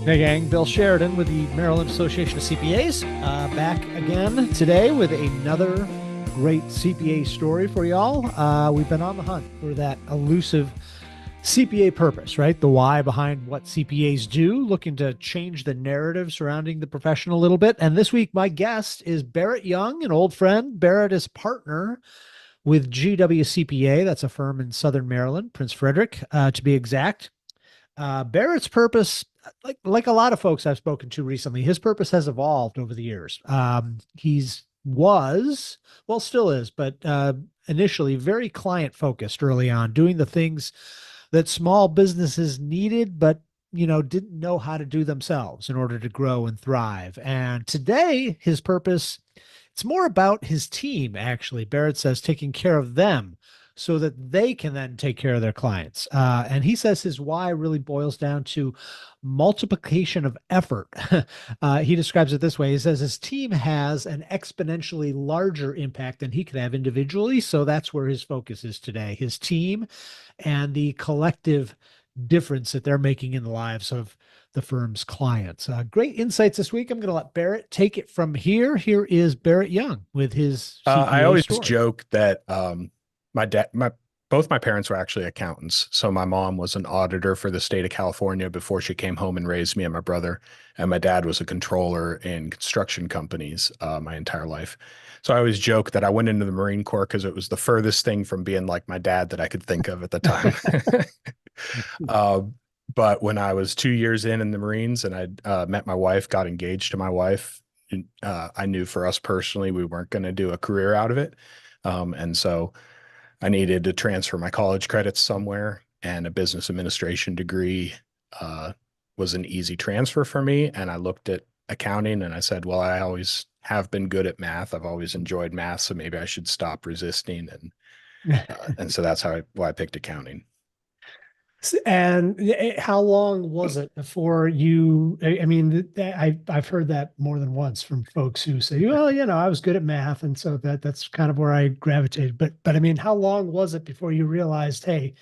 Hey gang, Bill Sheridan with the Maryland Association of CPAs, back again today with another great CPA story for y'all. We've been on the hunt for that elusive CPA purpose, right? The why behind what CPAs do, looking to change the narrative surrounding the profession a little bit. And this week, my guest is Barrett Young, an old friend. Barrett is partner with GWCPA. That's a firm in Southern Maryland, Prince Frederick, to be exact. Barrett's purpose, like a lot of folks I've spoken to recently, his purpose has evolved over the years. Well, still is, but initially very client focused early on, doing the things that small businesses needed, but didn't know how to do themselves in order to grow and thrive. And today, his purpose, it's more about his team, actually. Barrett says taking care of them so that they can then take care of their clients. And he says his why really boils down to multiplication of effort. He describes it this way. He says his team has an exponentially larger impact than he could have individually. So that's where his focus is today, his team and the collective difference that they're making in the lives of the firm's clients. Great insights this week. I'm going to let Barrett take it from here. Here is Barrett Young with his I CPA always story. joke that both my parents were actually accountants. So my mom was an auditor for the state of California before she came home and raised me and my brother. And my dad was a controller in construction companies my entire life. So I always joke that I went into the Marine Corps because it was the furthest thing from being like my dad that I could think of at the time. uh, but when I was 2 years in the Marines and I met my wife, got engaged to my wife, I knew for us personally, we weren't going to do a career out of it. And so I needed to transfer my college credits somewhere, and a business administration degree was an easy transfer for me. And I looked at accounting and I said, well, I always have been good at math. I've always enjoyed math, so maybe I should stop resisting. And so that's why I picked accounting. And how long was it before you? I mean, I've heard that more than once from folks who say, "Well, I was good at math, and so that's kind of where I gravitated." But I mean, how long was it before you realized, hey,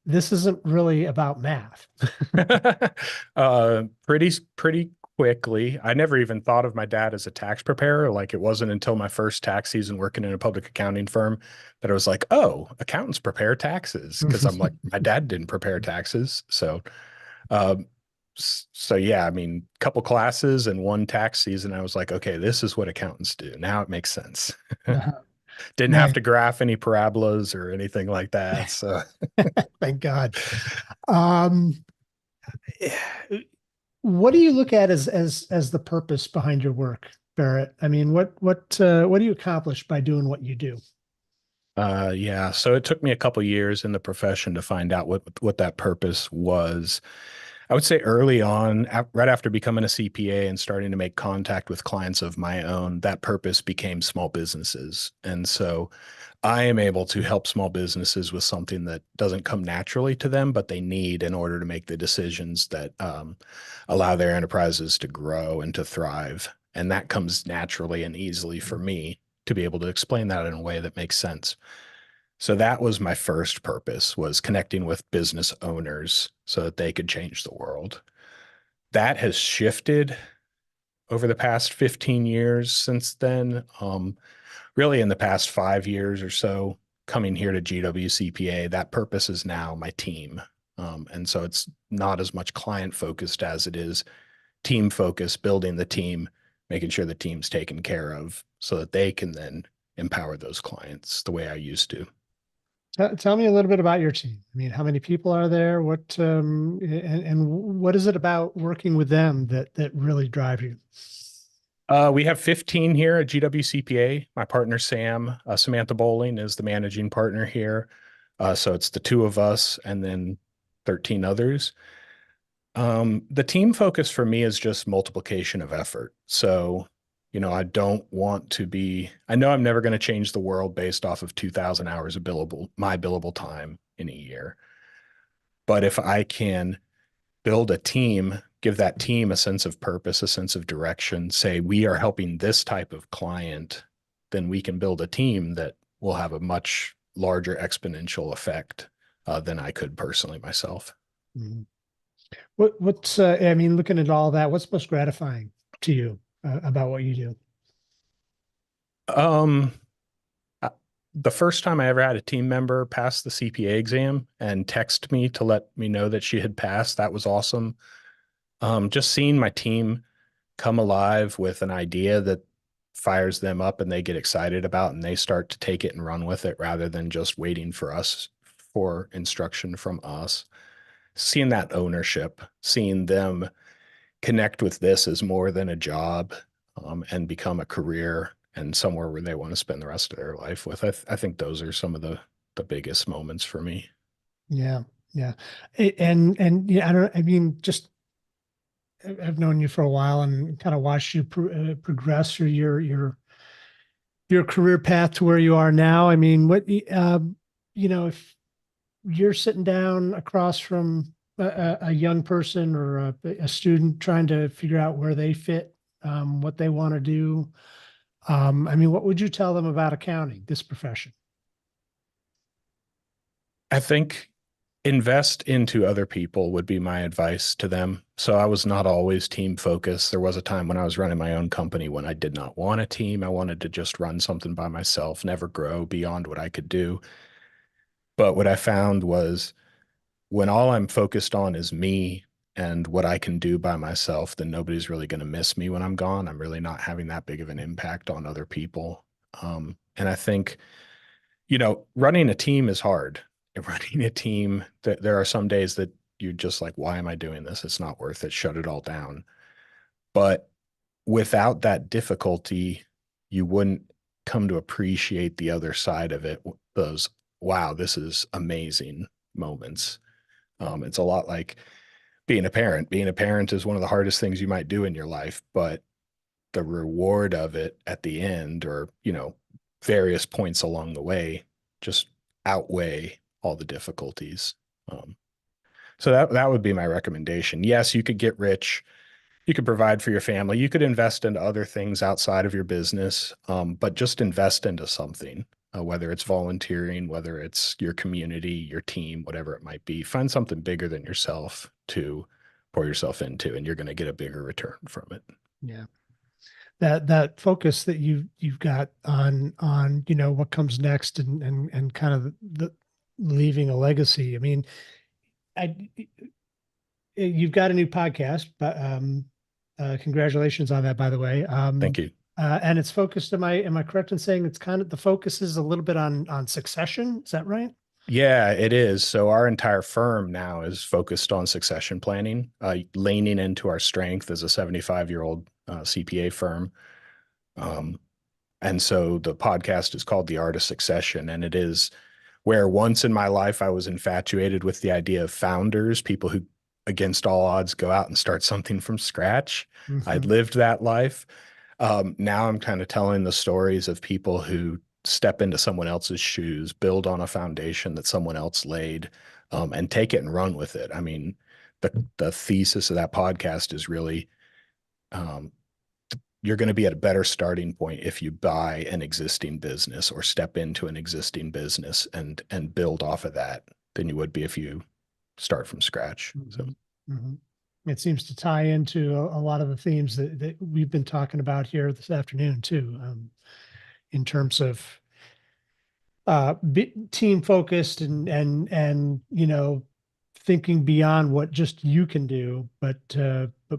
this isn't really about math? Pretty quickly. I never even thought of my dad as a tax preparer. Like, it wasn't until my first tax season working in a public accounting firm that I was like, oh, accountants prepare taxes. Cause I'm like, my dad didn't prepare taxes. Um, so yeah, I mean, couple classes and one tax season, I was like, okay, this is what accountants do. Now it makes sense. Didn't have Right. to graph any parabolas or anything like that. So Thank God. Um, what do you look at as the purpose behind your work, Barrett? I mean, what do you accomplish by doing what you do? yeah. So it took me a couple years in the profession to find out what that purpose was. I would say early on, right after becoming a CPA and starting to make contact with clients of my own, that purpose became small businesses. And so I am able to help small businesses with something that doesn't come naturally to them, but they need in order to make the decisions that allow their enterprises to grow and to thrive. And that comes naturally and easily for me to be able to explain that in a way that makes sense. So that was my first purpose, was connecting with business owners so that they could change the world. That has shifted over the past 15 years since then. Really in the past 5 years or so, coming here to GWCPA, that purpose is now my team. And so it's not as much client focused as it is team focused, building the team, making sure the team's taken care of so that they can then empower those clients the way I used to. Tell me a little bit about your team. I mean, how many people are there? And what is it about working with them that really drive you? We have 15 here at GWCPA. My partner, Sam, Samantha Bowling is the managing partner here. So it's the two of us and then 13 others. The team focus for me is just multiplication of effort. So, I don't want to I know I'm never going to change the world based off of 2,000 hours of my billable time in a year. But if I can build a team, give that team a sense of purpose, a sense of direction, say we are helping this type of client, then we can build a team that will have a much larger exponential effect than I could personally myself. Mhm. What's I mean, looking at all that, what's most gratifying to you about what you do? Um, uh, the first time I ever had a team member pass the CPA exam and text me to let me know that she had passed, that was awesome. Just seeing my team come alive with an idea that fires them up and they get excited about and they start to take it and run with it rather than just waiting for us for instruction from us. Seeing that ownership, seeing them connect with this as more than a job, and become a career and somewhere where they want to spend the rest of their life with. I think those are some of the biggest moments for me. Yeah, yeah. And yeah, I don't, I mean, just I've known you for a while and kind of watched you progress through your career path to where you are now. I mean, if you're sitting down across from a young person or a student trying to figure out where they fit, what they want to do, I mean, what would you tell them about accounting, this profession? I think invest into other people would be my advice to them. So I was not always team focused. There was a time when I was running my own company when I did not want a team. I wanted to just run something by myself, never grow beyond what I could do. But what I found was when all I'm focused on is me and what I can do by myself, then nobody's really going to miss me when I'm gone. I'm really not having that big of an impact on other people. And I think, running a team is hard. Running a team, there are some days that you're just like, why am I doing this? It's not worth it. Shut it all down. But without that difficulty, you wouldn't come to appreciate the other side of it. Those, wow, this is amazing moments. It's a lot like being a parent. Being a parent is one of the hardest things you might do in your life, but the reward of it at the end, or, various points along the way, just outweigh all the difficulties. Um, so that would be my recommendation. Yes, you could get rich, you could provide for your family, you could invest into other things outside of your business, but just invest into something, whether it's volunteering, whether it's your community, your team, whatever it might be. Find something bigger than yourself to pour yourself into, and you're going to get a bigger return from it. Yeah. That focus that you've got on what comes next and kind of the leaving a legacy. I mean, I you've got a new podcast, but congratulations on that, by the way. Thank you. And it's focused. Am I correct in saying it's kind of the focus is a little bit on succession? Is that right? Yeah, it is. So our entire firm now is focused on succession planning, leaning into our strength as a 75-year-old CPA firm. Um, and so the podcast is called The Art of Succession, and it is where once in my life I was infatuated with the idea of founders, people who, against all odds, go out and start something from scratch. I'd Mm-hmm. lived that life. Now I'm kind of telling the stories of people who step into someone else's shoes, build on a foundation that someone else laid, and take it and run with it. I mean, the thesis of that podcast is really, um, you're going to be at a better starting point if you buy an existing business or step into an existing business and build off of that than you would be if you start from scratch. So Mm-hmm. Mm-hmm. It seems to tie into a lot of the themes that we've been talking about here this afternoon too, in terms of team focused and thinking beyond what just you can do, but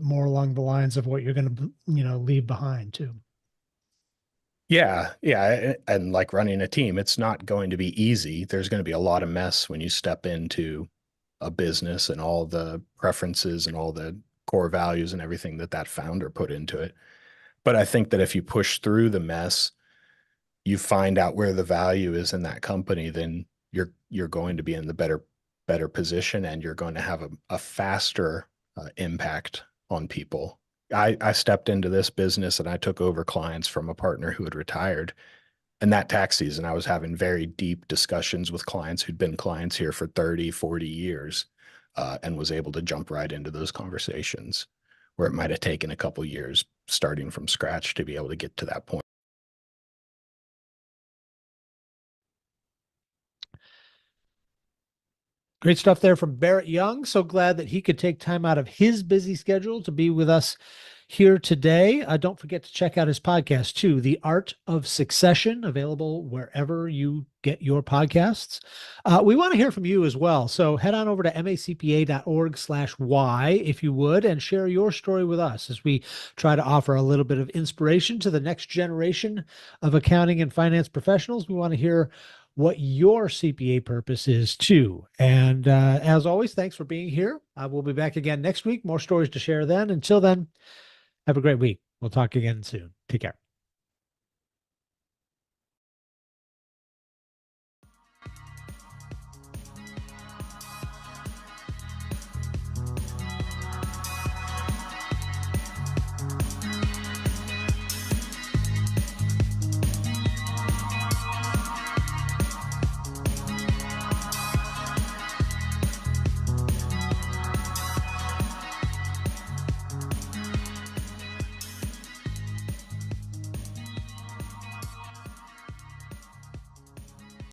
more along the lines of what you're going to leave behind too. yeah, yeah, and like running a team, it's not going to be easy. There's going to be a lot of mess when you step into a business and all the preferences and all the core values and everything that that founder put into it. But I think that if you push through the mess, you find out where the value is in that company, then you're going to be in the better position, and you're going to have a faster impact on people. I stepped into this business and I took over clients from a partner who had retired. And that tax season, I was having very deep discussions with clients who'd been clients here for 30, 40 years, and was able to jump right into those conversations where it might have taken a couple years starting from scratch to be able to get to that point. Great stuff there from Barrett Young. So glad that he could take time out of his busy schedule to be with us here today. Don't forget to check out his podcast too, The Art of Succession, available wherever you get your podcasts. We want to hear from you as well. So head on over to macpa.org/Y if you would, and share your story with us as we try to offer a little bit of inspiration to the next generation of accounting and finance professionals. We want to hear what your CPA purpose is too. And as always, thanks for being here. We'll be back again next week. More stories to share then. Until then, have a great week. We'll talk again soon. Take care.